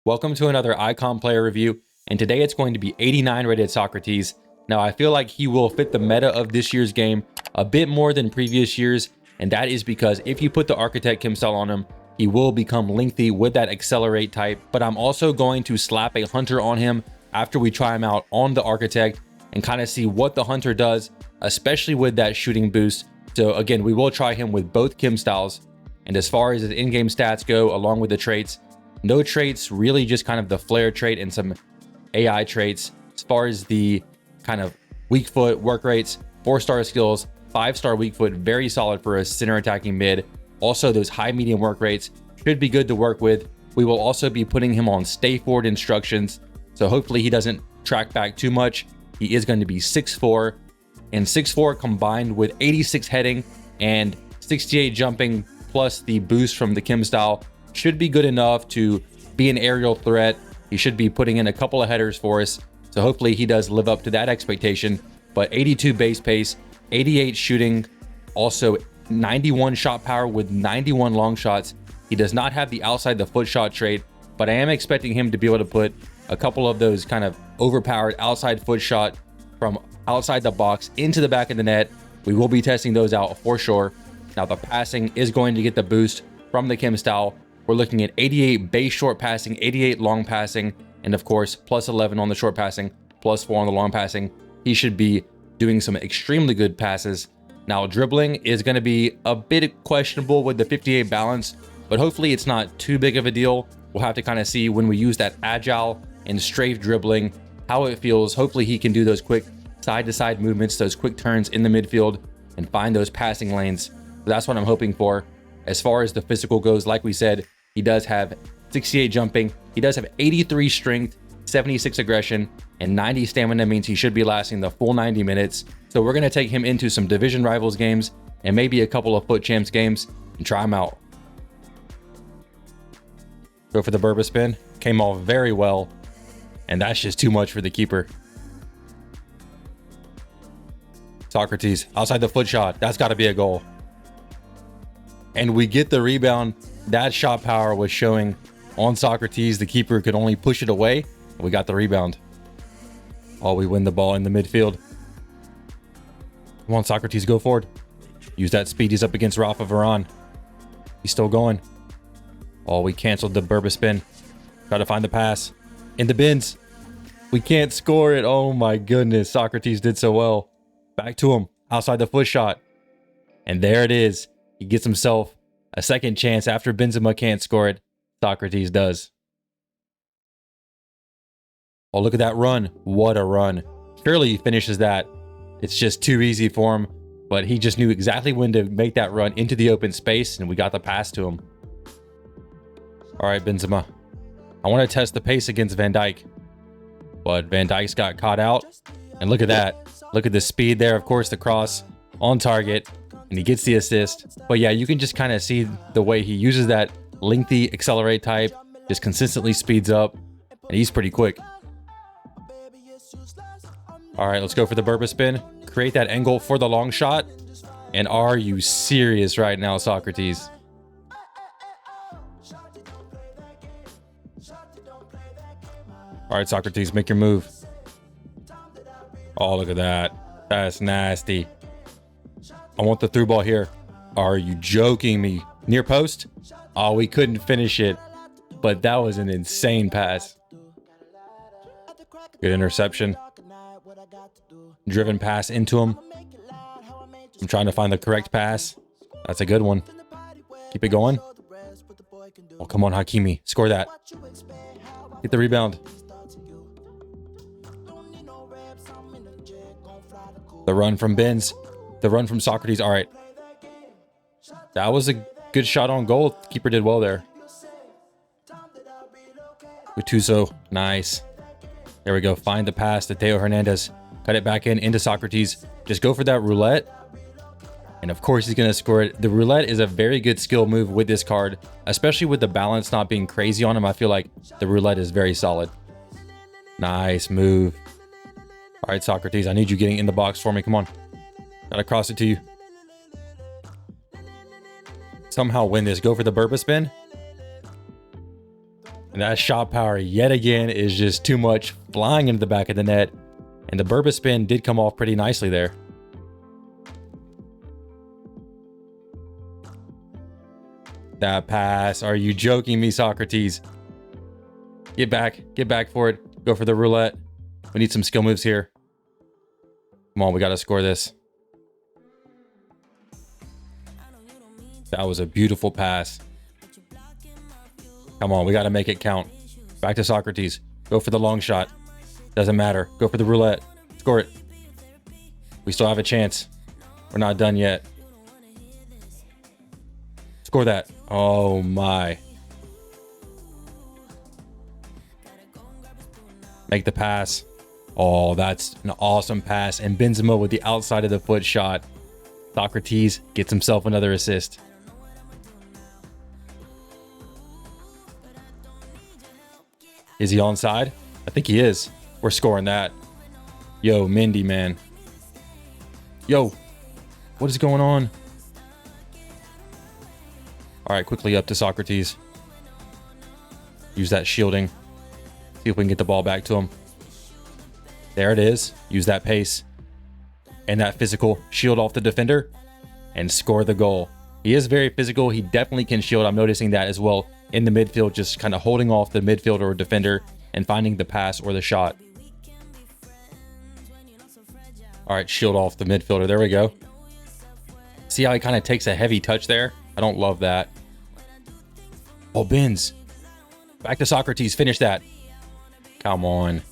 Welcome to another Icon player review, and today it's going to be 89 rated Socrates. Now I feel like he will fit the meta of this year's game a bit more than previous years, and that is because if you put the Architect Kim style on him, he will become lengthy with that accelerate type. But I'm also going to slap a Hunter on him after we try him out on the Architect and kind of see what the Hunter does, especially with that shooting boost. So again, we will try him with both Kim styles. And as far as his in-game stats go, along with the traits, no traits, really just kind of the flare trait and some AI traits. As far as the kind of weak foot work rates, 4-star skills, 5-star weak foot, very solid for a center attacking mid. Also, those high medium work rates should be good to work with. We will also be putting him on stay forward instructions, so hopefully he doesn't track back too much. He is going to be 6'4", and 6'4" combined with 86 heading and 68 jumping plus the boost from the Kim style should be good enough to be an aerial threat. He should be putting in a couple of headers for us, so hopefully he does live up to that expectation. But 82 base pace, 88 shooting, also 91 shot power with 91 long shots. He does not have the outside the foot shot trait, but I am expecting him to be able to put a couple of those kind of overpowered outside foot shot from outside the box into the back of the net. We will be testing those out for sure. Now the passing is going to get the boost from the Kim style. We're looking at 88 base short passing, 88 long passing, and of course, plus 11 on the short passing, plus 4 on the long passing. He should be doing some extremely good passes. Now, dribbling is going to be a bit questionable with the 58 balance, but hopefully it's not too big of a deal. We'll have to kind of see when we use that agile and strafe dribbling, how it feels. Hopefully he can do those quick side-to-side movements, those quick turns in the midfield, and find those passing lanes. So that's what I'm hoping for. As far as the physical goes, like we said, he does have 68 jumping, he does have 83 strength, 76 aggression, and 90 stamina means he should be lasting the full 90 minutes. So we're going to take him into some division rivals games and maybe a couple of foot champs games and try him out. Go for the Burba spin, came off very well, and that's just too much for the keeper. Socrates, outside the foot shot, that's got to be a goal. And we get the rebound. That shot power was showing on Socrates. The keeper could only push it away. We got the rebound. Oh, we win the ball in the midfield. Come on, Socrates, go forward. Use that speed. He's up against Rafa Varane. He's still going. Oh, we canceled the Burba spin. Try to find the pass. In the bins. We can't score it. Oh my goodness. Socrates did so well. Back to him. Outside the foot shot. And there it is. He gets himself a second chance after Benzema can't score it. Socrates does. Oh, look at that run. What a run. Surely he finishes that. It's just too easy for him, but he just knew exactly when to make that run into the open space, and we got the pass to him. All right, Benzema. I want to test the pace against Van Dijk, but Van Dijk's got caught out. And look at that. Look at the speed there. Of course, the cross on target. And he gets the assist. But yeah, you can just kind of see the way he uses that lengthy accelerate type, just consistently speeds up, and he's pretty quick. All right, let's go for the Burba spin. Create that angle for the long shot. And are you serious right now, Socrates? All right, Socrates, make your move. Oh, look at that. That's nasty. I want the through ball here. Are you joking me? Near post? Oh, we couldn't finish it. But that was an insane pass. Good interception. Driven pass into him. I'm trying to find the correct pass. That's a good one. Keep it going. Oh, come on, Hakimi. Score that. Get the rebound. The run from Benz. The run from Socrates. All right. That was a good shot on goal. Keeper did well there. Gattuso. Nice. There we go. Find the pass to Theo Hernandez. Cut it back in into Socrates. Just go for that roulette. And of course, he's going to score it. The roulette is a very good skill move with this card, especially with the balance not being crazy on him. I feel like the roulette is very solid. Nice move. All right, Socrates. I need you getting in the box for me. Come on. Gotta cross it to you. Somehow win this. Go for the Burba spin. And that shot power yet again is just too much, flying into the back of the net. And the Burba spin did come off pretty nicely there. That pass. Are you joking me, Socrates? Get back for it. Go for the roulette. We need some skill moves here. Come on, we got to score this. That was a beautiful pass. Come on, we got to make it count. Back to Socrates. Go for the long shot. Doesn't matter. Go for the roulette. Score it. We still have a chance. We're not done yet. Score that. Oh my. Make the pass. Oh, that's an awesome pass. And Benzema with the outside of the foot shot. Socrates gets himself another assist. Is he onside? I think he is. We're scoring that. Yo, Mendy, man. Yo, what is going on? All right, quickly up to Socrates. Use that shielding. See if we can get the ball back to him. There it is. Use that pace and that physical. Shield off the defender and score the goal. He is very physical. He definitely can shield. I'm noticing that as well in the midfield, just kind of holding off the midfielder or defender and finding the pass or the shot. All right, shield off the midfielder. There we go. See how he kind of takes a heavy touch there? I don't love that. Oh, Benz. Back to Socrates. Finish that. Come on.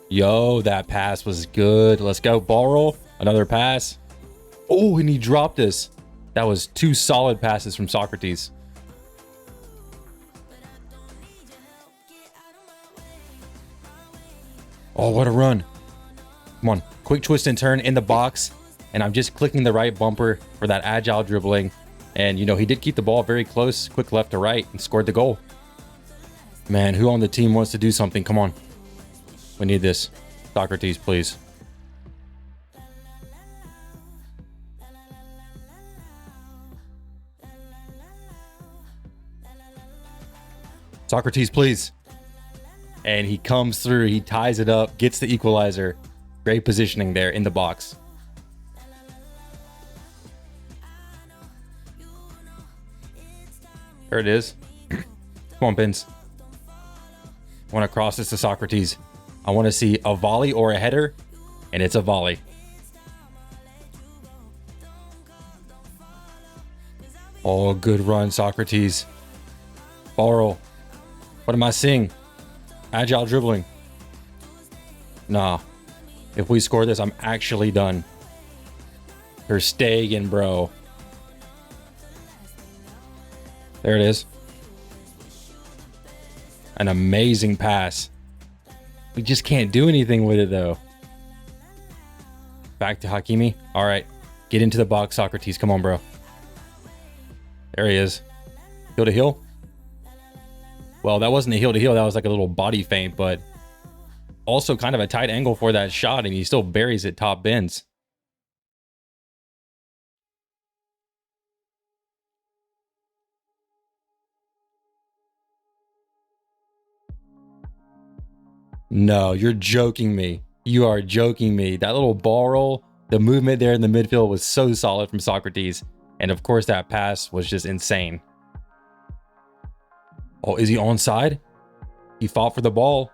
Yo, that pass was good. Let's go. Ball roll. Another pass. Oh, and he dropped us. That was two solid passes from Socrates. Oh, what a run. Come on. Quick twist and turn in the box. And I'm just clicking the right bumper for that agile dribbling. And, you know, he did keep the ball very close. Quick left to right and scored the goal. Man, who on the team wants to do something? Come on. We need this. Socrates, please. Socrates, please. And he comes through. He ties it up. Gets the equalizer. Great positioning there in the box. There it is. Come on, Benz. I want to cross this to Socrates. I want to see a volley or a header, and it's a volley. Oh, good run, Socrates. Ball roll. What am I seeing? Agile dribbling. Nah. If we score this, I'm actually done. Ter Stegen, bro. There it is. An amazing pass. We just can't do anything with it, though. Back to Hakimi. All right. Get into the box, Socrates. Come on, bro. There he is. Heel to heel. Well, that wasn't a heel to heel. That was like a little body feint, but also kind of a tight angle for that shot, and he still buries it top bins. No, you're joking me. You are joking me. That little ball roll, the movement there in the midfield was so solid from Socrates. And of course, that pass was just insane. Oh, is he onside? He fought for the ball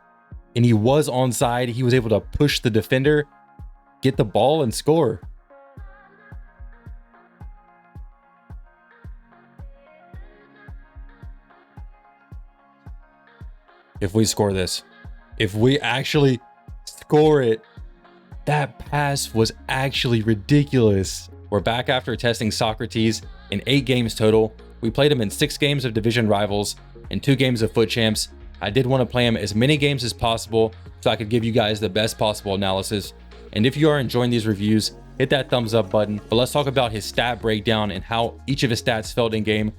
and he was onside. He was able to push the defender, get the ball and score. If we score this, if we actually score it, that pass was actually ridiculous. We're back after testing Socrates in 8 games total. We played him in 6 games of division rivals and 2 games of foot champs. I did want to play him as many games as possible so I could give you guys the best possible analysis. And if you are enjoying these reviews, hit that thumbs up button. But let's talk about his stat breakdown and how each of his stats felt in game.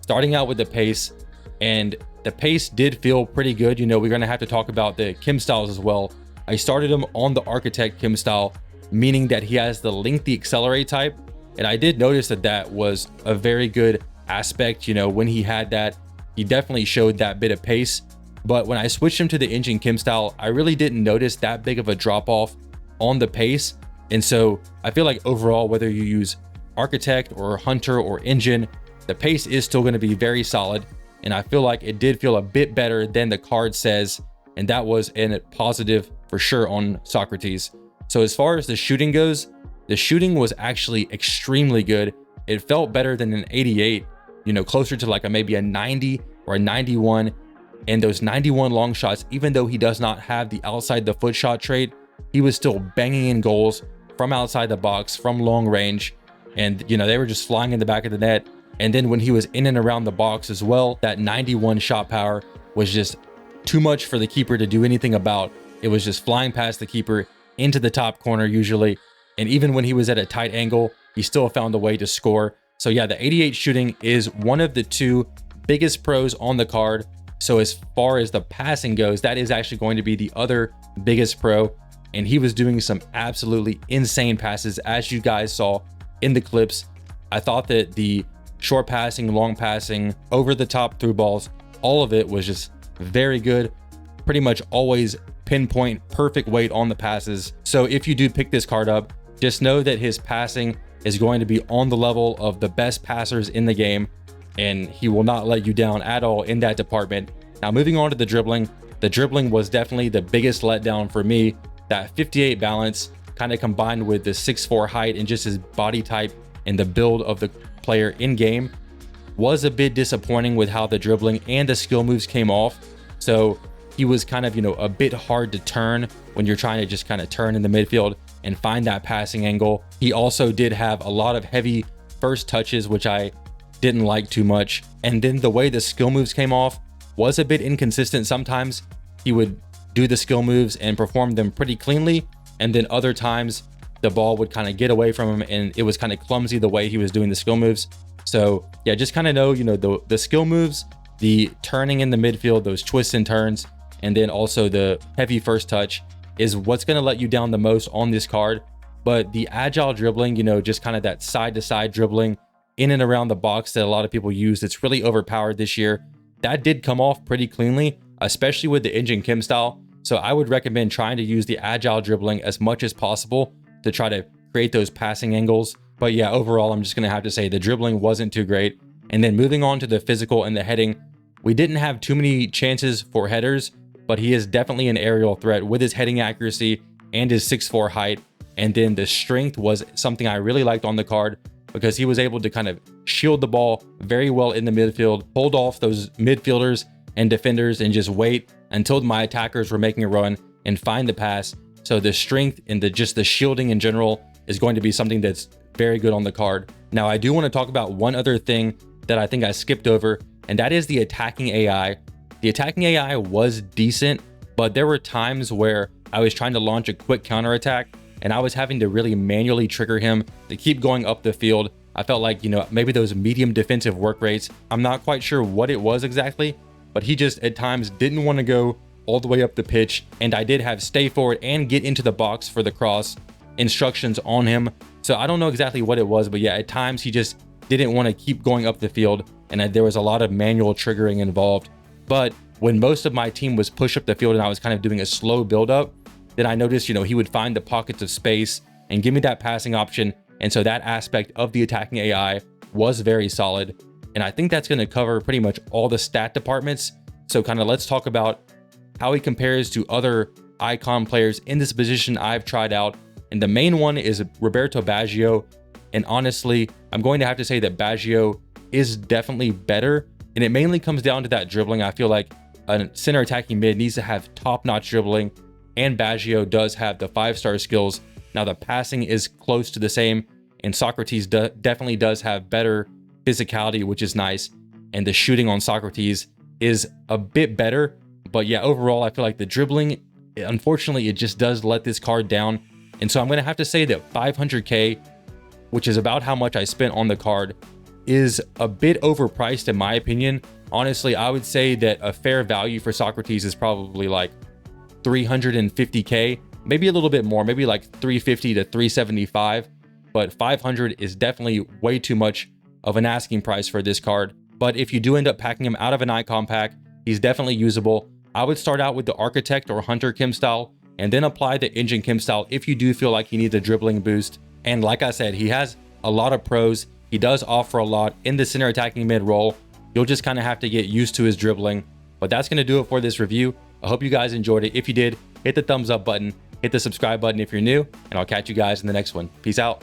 Starting out with the pace, and the pace did feel pretty good. You know, we're going to have to talk about the Kim styles as well. I started him on the Architect Kim style, meaning that he has the lengthy accelerate type, And I did notice that that was a very good aspect. You know, when he had that, he definitely showed that bit of pace. But when I switched him to the engine Kim style, I really didn't notice that big of a drop off on the pace. And so I feel like overall, whether you use Architect or Hunter or engine, the pace is still going to be very solid. And I feel like it did feel a bit better than the card says. And that was a positive for sure on Socrates. So as far as the shooting goes, the shooting was actually extremely good. It felt better than an 88, you know, closer to like maybe a 90 or a 91. And those 91 long shots, even though he does not have the outside the foot shot trait, he was still banging in goals from outside the box, from long range. And, you know, they were just flying in the back of the net. And then when he was in and around the box as well, that 91 shot power was just too much for the keeper to do anything about. It was just flying past the keeper into the top corner usually. And even when he was at a tight angle, he still found a way to score. So yeah, the 88 shooting is one of the two biggest pros on the card. So as far as the passing goes, that is actually going to be the other biggest pro. And he was doing some absolutely insane passes, as you guys saw in the clips. I thought that the short passing, long passing, over the top through balls, all of it was just very good. Pretty much always pinpoint perfect weight on the passes. So if you do pick this card up, just know that his passing is going to be on the level of the best passers in the game, and he will not let you down at all in that department. Now moving on to the dribbling was definitely the biggest letdown for me. That 58 balance kind of combined with the 6'4" height and just his body type and the build of the player in game was a bit disappointing with how the dribbling and the skill moves came off. So he was kind of, you know, a bit hard to turn when you're trying to just kind of turn in the midfield and find that passing angle. He also did have a lot of heavy first touches, which I didn't like too much. And then the way the skill moves came off was a bit inconsistent. Sometimes he would do the skill moves and perform them pretty cleanly, and then other times the ball would kind of get away from him and it was kind of clumsy the way he was doing the skill moves. So yeah, just kind of know, you know, the skill moves, the turning in the midfield, those twists and turns, and then also the heavy first touch is what's going to let you down the most on this card. But the agile dribbling, you know, just kind of that side to side dribbling in and around the box that a lot of people use, it's really overpowered this year. That did come off pretty cleanly, especially with the engine Kim style. So I would recommend trying to use the agile dribbling as much as possible to try to create those passing angles. But yeah, overall, I'm just going to have to say the dribbling wasn't too great. And then moving on to the physical and the heading, we didn't have too many chances for headers, but he is definitely an aerial threat with his heading accuracy and his 6'4" height. And then the strength was something I really liked on the card because he was able to kind of shield the ball very well in the midfield, hold off those midfielders and defenders and just wait until my attackers were making a run and find the pass. So the strength and just the shielding in general is going to be something that's very good on the card. Now, I do want to talk about one other thing that I think I skipped over, and that is the attacking AI. The attacking AI was decent, but there were times where I was trying to launch a quick counterattack and I was having to really manually trigger him to keep going up the field. I felt like, you know, maybe those medium defensive work rates, I'm not quite sure what it was exactly, but he just at times didn't want to go all the way up the pitch. And I did have stay forward and get into the box for the cross instructions on him. So I don't know exactly what it was, but yeah, at times he just didn't want to keep going up the field. And there was a lot of manual triggering involved. But when most of my team was push up the field and I was kind of doing a slow build up, then I noticed, you know, he would find the pockets of space and give me that passing option. And so that aspect of the attacking AI was very solid. And I think that's going to cover pretty much all the stat departments. So kind of let's talk about how he compares to other icon players in this position I've tried out. And the main one is Roberto Baggio. And honestly, I'm going to have to say that Baggio is definitely better. And it mainly comes down to that dribbling. I feel like a center attacking mid needs to have top-notch dribbling. And Baggio does have the 5-star skills. Now the passing is close to the same. And Socrates definitely does have better physicality, which is nice. And the shooting on Socrates is a bit better. But yeah, overall, I feel like the dribbling, unfortunately, it just does let this card down. And so I'm going to have to say that 500K, which is about how much I spent on the card, is a bit overpriced in my opinion. Honestly, I would say that a fair value for Socrates is probably like 350K, maybe a little bit more, maybe like 350 to 375. but 500 is definitely way too much of an asking price for this card. But if you do end up packing him out of an icon pack, he's definitely usable. I would start out with the Architect or Hunter Chem style and then apply the Engine Chem style if you do feel like he needs a dribbling boost. And like I said, he has a lot of pros. He does offer a lot in the center attacking mid role. You'll just kind of have to get used to his dribbling. But that's going to do it for this review. I hope you guys enjoyed it. If you did, hit the thumbs up button, hit the subscribe button if you're new, and I'll catch you guys in the next one. Peace out.